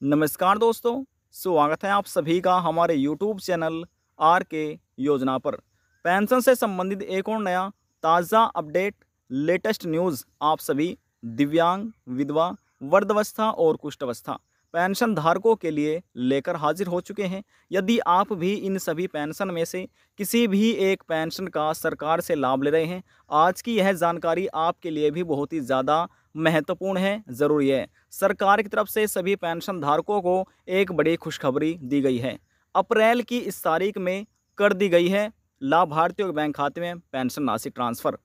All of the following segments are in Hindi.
नमस्कार दोस्तों, स्वागत है आप सभी का हमारे यूट्यूब चैनल आर के योजना पर। पेंशन से संबंधित एक और नया ताज़ा अपडेट, लेटेस्ट न्यूज़ आप सभी दिव्यांग, विधवा, वृद्धावस्था और कुष्ठावस्था पेंशन धारकों के लिए लेकर हाजिर हो चुके हैं। यदि आप भी इन सभी पेंशन में से किसी भी एक पेंशन का सरकार से लाभ ले रहे हैं, आज की यह जानकारी आपके लिए भी बहुत ही ज़्यादा महत्वपूर्ण है, ज़रूरी है। सरकार की तरफ से सभी पेंशन धारकों को एक बड़ी खुशखबरी दी गई है। अप्रैल की इस तारीख में कर दी गई है लाभार्थियों के बैंक खाते में पेंशन राशि ट्रांसफ़र।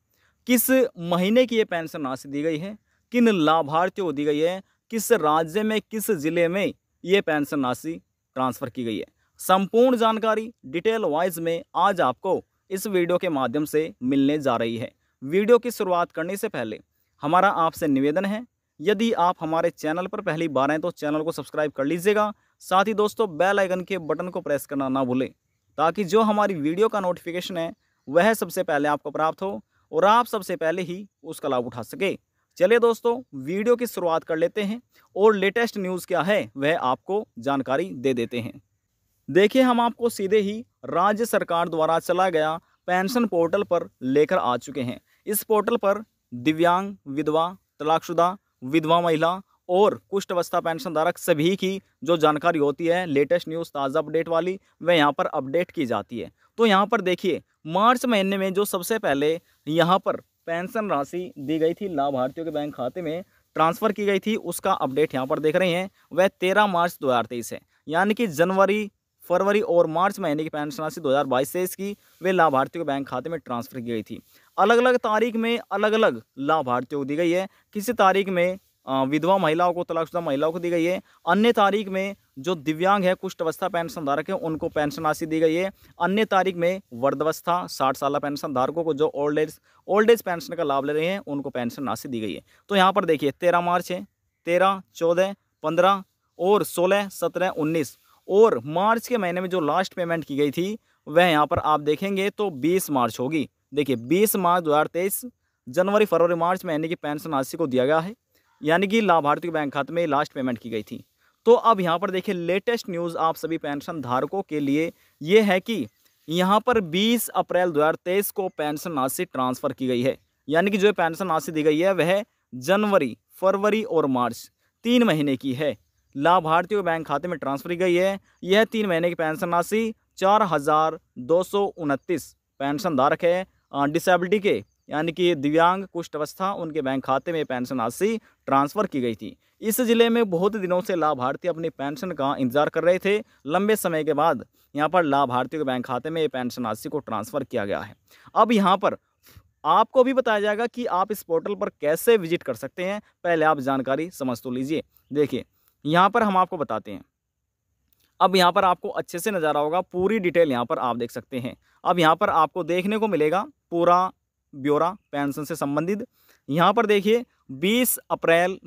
किस महीने की ये पेंशन राशि दी गई है, किन लाभार्थियों को दी गई है, किस राज्य में, किस ज़िले में ये पेंशन राशि ट्रांसफ़र की गई है, संपूर्ण जानकारी डिटेल वाइज में आज आपको इस वीडियो के माध्यम से मिलने जा रही है। वीडियो की शुरुआत करने से पहले हमारा आपसे निवेदन है, यदि आप हमारे चैनल पर पहली बार हैं तो चैनल को सब्सक्राइब कर लीजिएगा। साथ ही दोस्तों बेल आइकन के बटन को प्रेस करना ना भूलें, ताकि जो हमारी वीडियो का नोटिफिकेशन है वह सबसे पहले आपको प्राप्त हो और आप सबसे पहले ही उसका लाभ उठा सके। चलिए दोस्तों, वीडियो की शुरुआत कर लेते हैं और लेटेस्ट न्यूज़ क्या है वह आपको जानकारी दे देते हैं। देखिए, हम आपको सीधे ही राज्य सरकार द्वारा चला गया पेंशन पोर्टल पर लेकर आ चुके हैं। इस पोर्टल पर दिव्यांग, विधवा, तलाकशुदा, विधवा महिला और कुष्ठावस्था पेंशन धारक सभी की जो जानकारी होती है, लेटेस्ट न्यूज़ ताज़ा अपडेट वाली, वह यहाँ पर अपडेट की जाती है। तो यहाँ पर देखिए, मार्च महीने में जो सबसे पहले यहाँ पर पेंशन राशि दी गई थी, लाभार्थियों के बैंक खाते में ट्रांसफ़र की गई थी, उसका अपडेट यहाँ पर देख रहे हैं, वह 13 मार्च 2023 है। यानी कि जनवरी, फरवरी और मार्च महीने की पेंशन राशि 2022-23 की वे लाभार्थियों के बैंक खाते में ट्रांसफ़र की गई थी। अलग अलग तारीख में अलग अलग लाभार्थियों को दी गई है। किसी तारीख में विधवा महिलाओं को, तलाकशुदा महिलाओं को दी गई है। अन्य तारीख में जो दिव्यांग है, कुष्ठावस्था पेंशन धारक है, उनको पेंशन राशि दी गई है। अन्य तारीख में वृद्धावस्था 60 साल पेंशन धारकों को जो ओल्ड एज पेंशन का लाभ ले रहे हैं, उनको पेंशन राशि दी गई है। तो यहाँ पर देखिए 13 मार्च है, 13, 14, 15 और 16, 17, 19 और मार्च के महीने में जो लास्ट पेमेंट की गई थी वह यहाँ पर आप देखेंगे तो 20 मार्च होगी। देखिए 20 मार्च 2023 जनवरी, फरवरी, मार्च महीने की पेंशन राशि को दिया गया है, यानी कि लाभार्थियों के बैंक खाते में लास्ट पेमेंट की गई थी। तो अब यहाँ पर देखिए लेटेस्ट न्यूज़ आप सभी पेंशन धारकों के लिए ये है कि यहाँ पर 20 अप्रैल 2023 को पेंशन राशि ट्रांसफ़र की गई है। यानी कि जो पेंशन राशि दी गई है वह जनवरी, फरवरी और मार्च 3 महीने की है, लाभार्थियों के बैंक खाते में ट्रांसफ़र की गई है। यह 3 महीने की पेंशन राशि 4,229 पेंशन धारक है डिसेबिलिटी के, यानी कि दिव्यांग, कुष्ठावस्था, उनके बैंक खाते में पेंशन राशि ट्रांसफ़र की गई थी। इस जिले में बहुत दिनों से लाभार्थी अपनी पेंशन का इंतजार कर रहे थे। लंबे समय के बाद यहाँ पर लाभार्थियों के बैंक खाते में पेंशन राशि को ट्रांसफ़र किया गया है। अब यहाँ पर आपको भी बताया जाएगा कि आप इस पोर्टल पर कैसे विजिट कर सकते हैं। पहले आप जानकारी समझ तो लीजिए। देखिए, यहाँ पर हम आपको बताते हैं। अब यहाँ पर आपको अच्छे से नज़ारा होगा, पूरी डिटेल यहाँ पर आप देख सकते हैं। अब यहाँ पर आपको देखने को मिलेगा पूरा ब्यौरा पेंशन से संबंधित। यहाँ पर देखिए 10 April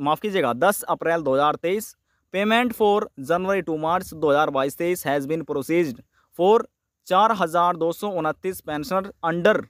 2023 payment for January to March 2022-23 has been processed for 4,229 pensioner under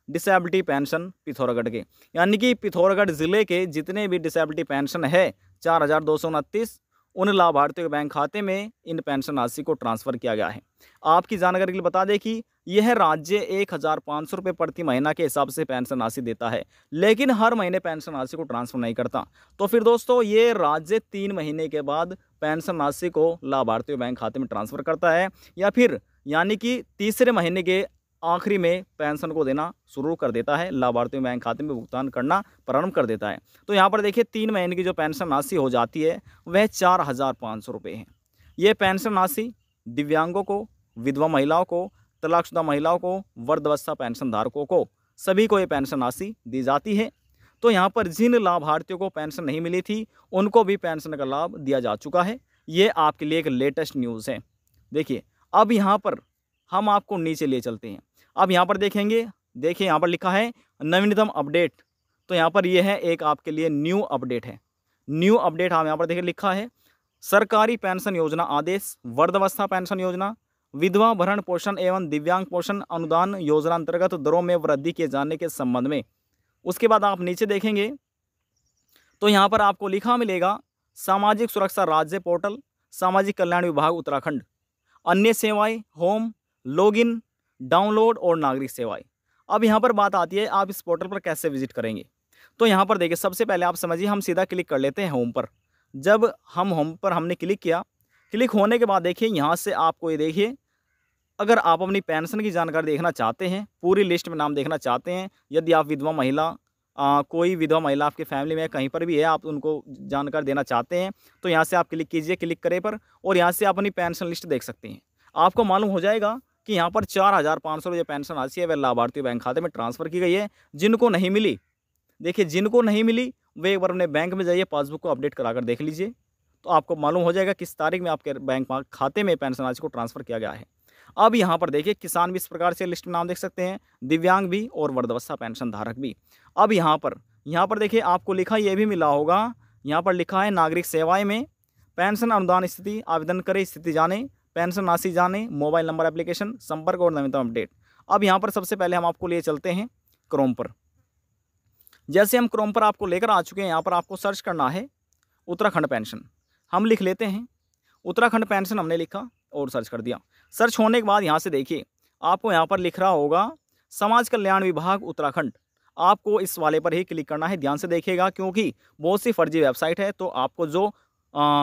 disability pension Pithoragarh के, यानी कि पिथौरागढ़ ज़िले के जितने भी डिसेबिलिटी पेंशन है 4,229, उन लाभार्थियों के बैंक खाते में इन पेंशन राशि को ट्रांसफ़र किया गया है। आपकी जानकारी के लिए बता दें कि यह राज्य 1,500 रुपये प्रति महीना के हिसाब से पेंशन राशि देता है, लेकिन हर महीने पेंशन राशि को ट्रांसफ़र नहीं करता। तो फिर दोस्तों ये राज्य 3 महीने के बाद पेंशन राशि को लाभार्थियों बैंक खाते में ट्रांसफ़र करता है, या फिर यानी कि तीसरे महीने के आखिरी में पेंशन को देना शुरू कर देता है, लाभार्थियों बैंक खाते में भुगतान करना प्रारंभ कर देता है। तो यहाँ पर देखिए 3 महीने की जो पेंशन राशि हो जाती है वह 4,500 रुपये है। ये पेंशन राशि दिव्यांगों को, विधवा महिलाओं को, तलाकशुदा महिलाओं को, वृद्धावस्था पेंशन धारकों को, सभी को ये पेंशन राशि दी जाती है। तो यहाँ पर जिन लाभार्थियों को पेंशन नहीं मिली थी उनको भी पेंशन का लाभ दिया जा चुका है। ये आपके लिए एक लेटेस्ट न्यूज़ है। देखिए, अब यहाँ पर हम आपको नीचे ले चलते हैं। अब यहाँ पर देखेंगे, देखिए यहाँ पर लिखा है नवीनतम अपडेट। तो यहाँ पर यह है एक आपके लिए न्यू अपडेट है। न्यू अपडेट हम यहाँ पर देखिए लिखा है सरकारी पेंशन योजना आदेश, वृद्धावस्था पेंशन योजना, विधवा भरण पोषण एवं दिव्यांग पोषण अनुदान योजना अंतर्गत दरों में वृद्धि किए जाने के संबंध में। उसके बाद आप नीचे देखेंगे तो यहाँ पर आपको लिखा मिलेगा सामाजिक सुरक्षा राज्य पोर्टल, सामाजिक कल्याण विभाग उत्तराखंड, अन्य सेवाएं, होम, लॉगिन, डाउनलोड और नागरिक सेवाएं। अब यहाँ पर बात आती है आप इस पोर्टल पर कैसे विजिट करेंगे। तो यहाँ पर देखिए, सबसे पहले आप समझिए, हम सीधा क्लिक कर लेते हैं होम पर। जब हम होम पर हमने क्लिक किया, क्लिक होने के बाद देखिए यहाँ से आपको ये देखिए, अगर आप अपनी पेंशन की जानकारी देखना चाहते हैं, पूरी लिस्ट में नाम देखना चाहते हैं, यदि आप विधवा महिला, कोई विधवा महिला आपके फैमिली में कहीं पर भी है, आप उनको जानकारी देना चाहते हैं, तो यहाँ से आप क्लिक कीजिए, क्लिक करें पर, और यहाँ से आप अपनी पेंशन लिस्ट देख सकते हैं। आपको मालूम हो जाएगा कि यहाँ पर 4,500 जो पेंशन राशि है वह लाभार्थी बैंक खाते में ट्रांसफ़र की गई है। जिनको नहीं मिली, देखिए जिनको नहीं मिली वे एक बार अपने बैंक में जाइए, पासबुक को अपडेट कराकर देख लीजिए, तो आपको मालूम हो जाएगा किस तारीख में आपके बैंक खाते में पेंशन राशि को ट्रांसफ़र किया गया है। अब यहाँ पर देखिए, किसान भी इस प्रकार से लिस्ट में नाम देख सकते हैं, दिव्यांग भी और वृद्धावस्था पेंशन धारक भी। अब यहाँ पर देखिए आपको लिखा ये भी मिला होगा, यहाँ पर लिखा है नागरिक सेवाएं में पेंशन अनुदान स्थिति, आवेदन करें, स्थिति जाने, पेंशन राशि जाने, मोबाइल नंबर एप्लीकेशन, संपर्क और नवीनतम अपडेट। अब यहाँ पर सबसे पहले हम आपको लिए चलते हैं क्रोम पर। जैसे हम क्रोम पर आपको लेकर आ चुके हैं, यहाँ पर आपको सर्च करना है उत्तराखंड पेंशन। हम लिख लेते हैं उत्तराखंड पेंशन, हमने लिखा और सर्च कर दिया। सर्च होने के बाद यहाँ से देखिए आपको यहाँ पर लिख रहा होगा समाज कल्याण विभाग उत्तराखंड। आपको इस वाले पर ही क्लिक करना है। ध्यान से देखिएगा क्योंकि बहुत सी फर्जी वेबसाइट है, तो आपको जो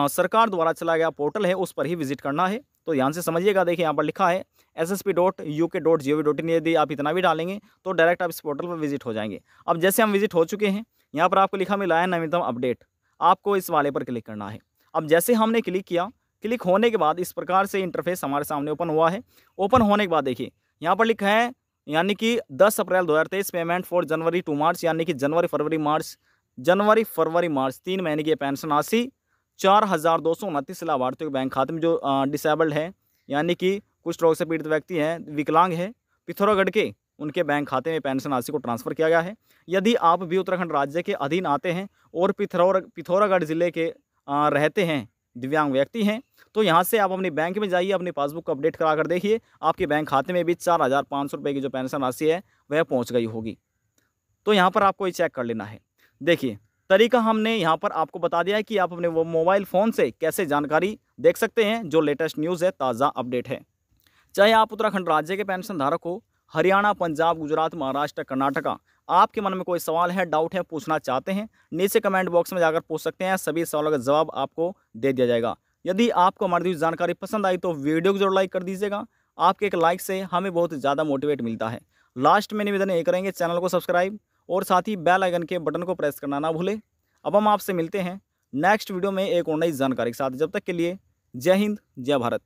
सरकार द्वारा चलाया गया पोर्टल है उस पर ही विजिट करना है। तो ध्यान से समझिएगा। देखिए यहाँ पर लिखा है ssp.uk.gov.in। यदि आप इतना भी डालेंगे तो डायरेक्ट आप इस पोर्टल पर विजिट हो जाएंगे। अब जैसे हम विजिट हो चुके हैं, यहाँ पर आपको लिखा मिला है नवीनतम अपडेट। आपको इस वाले पर क्लिक करना है। अब जैसे हमने क्लिक किया, क्लिक होने के बाद इस प्रकार से इंटरफेस हमारे सामने ओपन हुआ है। ओपन होने के बाद देखिए यहाँ पर लिखा है यानी कि 10 April 2023 payment for January to मार्च, यानी कि जनवरी फरवरी मार्च 3 महीने की पेंशन राशि 4,229 लाभार्थियों के बैंक खाते में जो डिसेबल्ड है, यानी कि कुछ रोग से पीड़ित व्यक्ति हैं, विकलांग है, पिथौरागढ़ के, उनके बैंक खाते में पेंशन राशि को ट्रांसफ़र किया गया है। यदि आप भी उत्तराखंड राज्य के अधीन आते हैं और पिथौरागढ़ जिले के रहते हैं, दिव्यांग व्यक्ति हैं, तो यहाँ से आप अपनी बैंक में जाइए, अपनी पासबुक को अपडेट करा कर देखिए, आपके बैंक खाते में भी 4,500 रुपये की जो पेंशन राशि है वह पहुँच गई होगी। तो यहाँ पर आपको ये चेक कर लेना है। देखिए तरीका हमने यहाँ पर आपको बता दिया है कि आप अपने वो मोबाइल फ़ोन से कैसे जानकारी देख सकते हैं, जो लेटेस्ट न्यूज़ है, ताज़ा अपडेट है। चाहे आप उत्तराखंड राज्य के पेंशन धारक हो, हरियाणा, पंजाब, गुजरात, महाराष्ट्र, कर्नाटका, आपके मन में कोई सवाल है, डाउट है, पूछना चाहते हैं, नीचे कमेंट बॉक्स में जाकर पूछ सकते हैं। सभी सवालों का जवाब आपको दे दिया जाएगा। यदि आपको हमारी जानकारी पसंद आई तो वीडियो को जरूर लाइक कर दीजिएगा। आपके एक लाइक से हमें बहुत ज़्यादा मोटिवेट मिलता है। लास्ट में निवेदन ये करेंगे, चैनल को सब्सक्राइब और साथ ही बेल आइकन के बटन को प्रेस करना ना भूलें। अब हम आपसे मिलते हैं नेक्स्ट वीडियो में एक और नई जानकारी के साथ। जब तक के लिए जय हिंद, जय भारत।